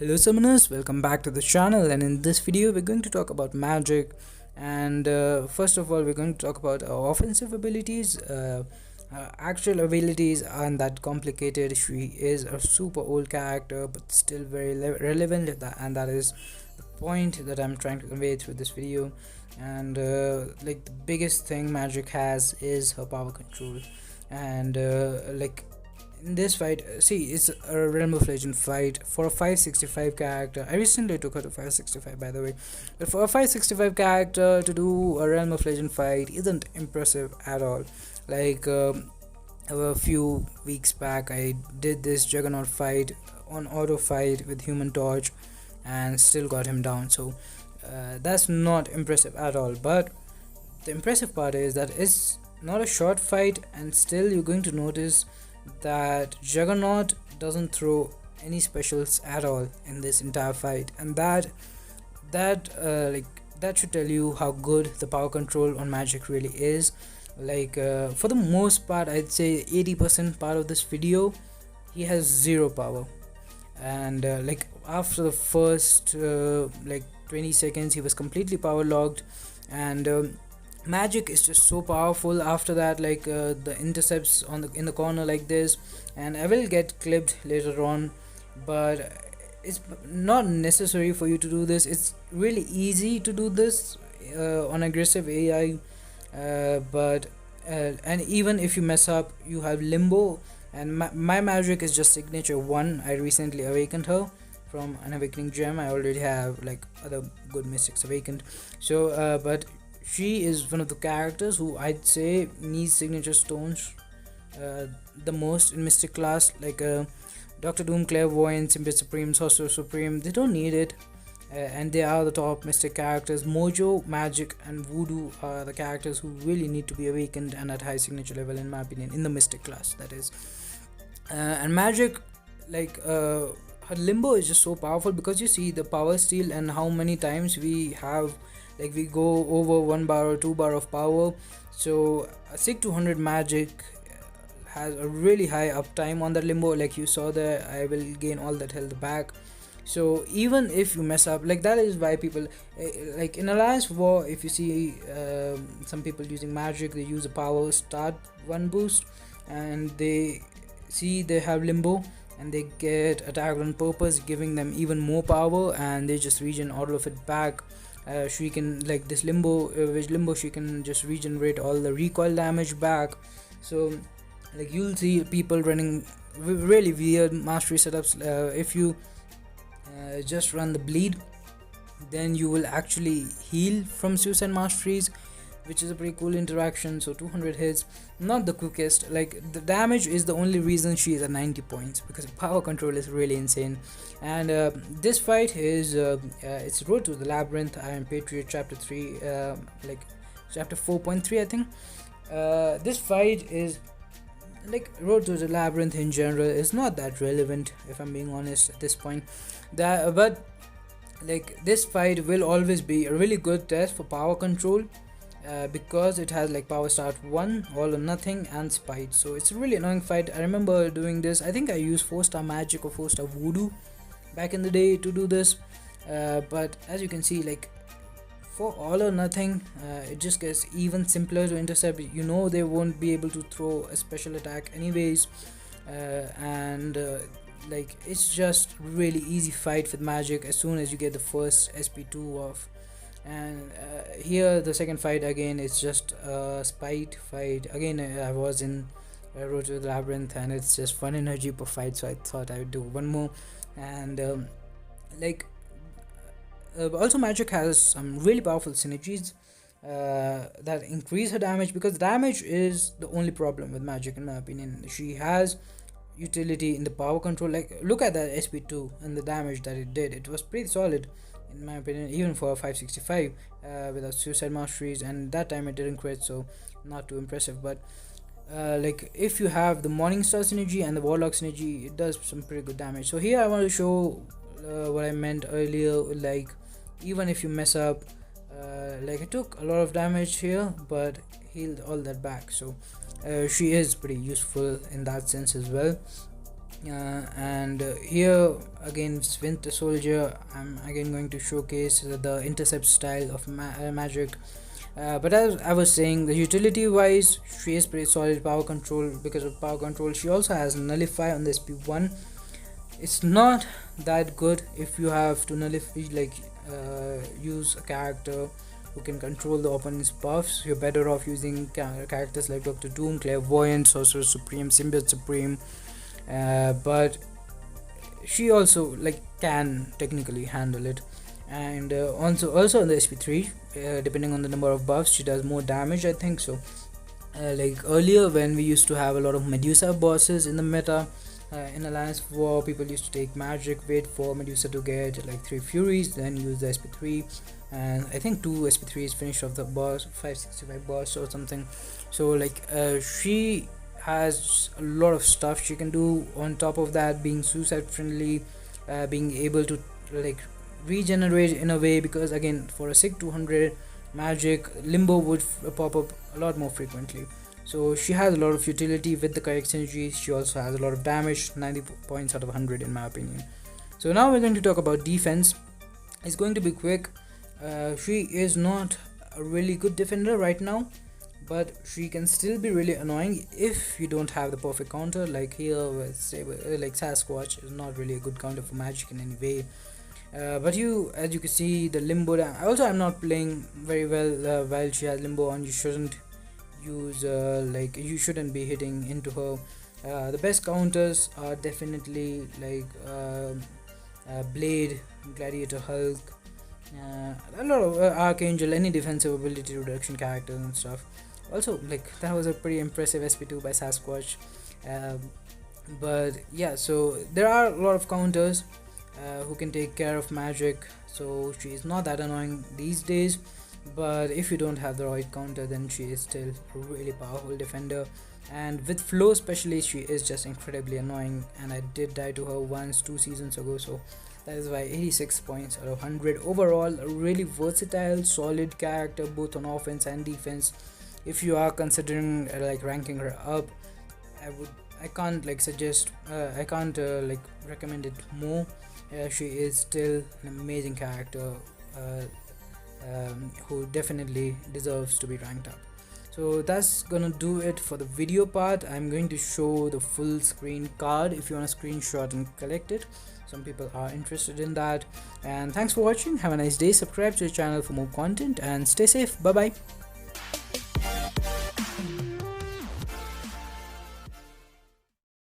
Hello summoners, welcome back to the channel, and in this video we're going to talk about magic. And first of all, we're going to talk about our offensive abilities. Actual abilities aren't that complicated. She is a super old character but still very relevant, and that is the point that I'm trying to convey through this video. And like, the biggest thing magic has is her power control. And in this fight, see, it's a Realm of Legend fight for a 565 character. I recently took her to 565, by the way, but for a 565 character to do a Realm of Legend fight isn't impressive at all. Like, a few weeks back I did this Juggernaut fight on auto fight with Human Torch and still got him down, so that's not impressive at all. But the impressive part is that it's not a short fight, and still you're going to notice that Juggernaut doesn't throw any specials at all in this entire fight, and that should tell you how good the power control on magic really is. Like, for the most part, I'd say 80% part of this video he has zero power, and like, after the first 20 seconds he was completely power logged. And magic is just so powerful after that, like, the intercepts in the corner like this, and I will get clipped later on, but it's not necessary for you to do this. It's really easy to do this on aggressive AI, but and even if you mess up, you have limbo, and my magic is just signature 1. I recently awakened her from an awakening gem. I already have like other good mystics awakened, so but she is one of the characters who I'd say needs signature stones the most in Mystic class. Like, Doctor Doom, Clairvoyance, Symbiote Supreme, Sorcerer Supreme, they don't need it, and they are the top Mystic characters. Mojo, Magic, and Voodoo are the characters who really need to be awakened and at high signature level, in my opinion, in the Mystic class, that is. And Magic, like, her limbo is just so powerful, because you see the power steal and how many times we have, like, we go over 1 bar or 2 bar of power. So a SIG 200 magic has a really high uptime on that limbo. Like you saw there, I will gain all that health back. So even if you mess up, like, that is why people, like in Alliance War, if you see some people using magic, they use a power start 1 boost, and they see they have limbo, and they get attacked on purpose, giving them even more power, and they just regen all of it back. She can, like, this limbo, with limbo she can just regenerate all the recoil damage back. So, like, you'll see people running really weird mastery setups. If you just run the bleed, then you will actually heal from suicide masteries, which is a pretty cool interaction. So 200 hits, not the quickest. Like, the damage is the only reason she is at 90 points, because power control is really insane. And this fight is it's Road to the Labyrinth, Iron Patriot chapter 3, like chapter 4.3, I think. This fight is, like, Road to the Labyrinth in general is not that relevant, if I'm being honest at this point. But like, this fight will always be a really good test for power control, because it has, like, power start 1, all or nothing, and spite. So it's a really annoying fight. I remember doing this. I think I used 4-star magic or 4-star voodoo back in the day to do this, but as you can see, like, for all or nothing, it just gets even simpler to intercept. You know, they won't be able to throw a special attack anyways, and like, it's just really easy fight with magic as soon as you get the first SP2 off. And here the second fight, again, it's just a spite fight. Again, I was in Road to the Labyrinth, and it's just 1 energy per fight, so I thought I would do one more. And like, also magic has some really powerful synergies that increase her damage, because damage is the only problem with magic, in my opinion. She has utility in the power control. Like, look at that SP2 and the damage that it did. It was pretty solid, in my opinion, even for a 565 without suicide masteries, and that time it didn't crit, so not too impressive. But like, if you have the Morningstar synergy and the Warlock synergy, it does some pretty good damage. So here I want to show what I meant earlier. Like, even if you mess up, like, I took a lot of damage here but healed all that back. So she is pretty useful in that sense as well. And here again it's Winter Soldier. I'm again going to showcase the intercept style of magic. But as I was saying, the utility wise, she is pretty solid power control. Because of power control, she also has nullify on the SP1. It's not that good if you have to nullify, like use a character who can control the opponent's buffs. You're better off using characters like Doctor Doom, Clairvoyant, Sorcerer Supreme, Symbiote Supreme. But she also like can technically handle it. And also on the SP3, depending on the number of buffs, she does more damage, I think so. Like earlier when we used to have a lot of Medusa bosses in the meta, in Alliance War, people used to take magic, wait for Medusa to get like 3 Furies, then use the SP3, and I think 2 SP3s finished off the boss, 565 boss or something. So like she has a lot of stuff she can do. On top of that, being suicide friendly, being able to like regenerate in a way, because again for a SIG 200 magic, Limbo would pop up a lot more frequently. So she has a lot of utility with the correct synergy. She also has a lot of damage, 90 points out of 100 in my opinion. So now we're going to talk about defense. It's going to be quick. She is not a really good defender right now, but she can still be really annoying if you don't have the perfect counter. Like here with like Sasquatch is not really a good counter for magic in any way. But as you can see, the Limbo also, I'm not playing very well while she has Limbo on. You shouldn't use you shouldn't be hitting into her. The best counters are definitely like Blade, Gladiator, Hulk, a lot of Archangel, any defensive ability reduction characters and stuff. Also, like that was a pretty impressive SP2 by Sasquatch. But yeah, so there are a lot of counters who can take care of magic, so she is not that annoying these days. But if you don't have the right counter, then she is still a really powerful defender. And with Flow especially, she is just incredibly annoying, and I did die to her once 2 seasons ago. So that is why 86 points out of 100. Overall, a really versatile, solid character both on offense and defense. If you are considering like ranking her up, I can't like suggest I can't like recommend it more. She is still an amazing character who definitely deserves to be ranked up. So that's gonna do it for the video part. I'm going to show the full screen card if you want to screenshot and collect it. Some people are interested in that. And thanks for watching. Have a nice day. Subscribe to the channel for more content and stay safe. Bye bye.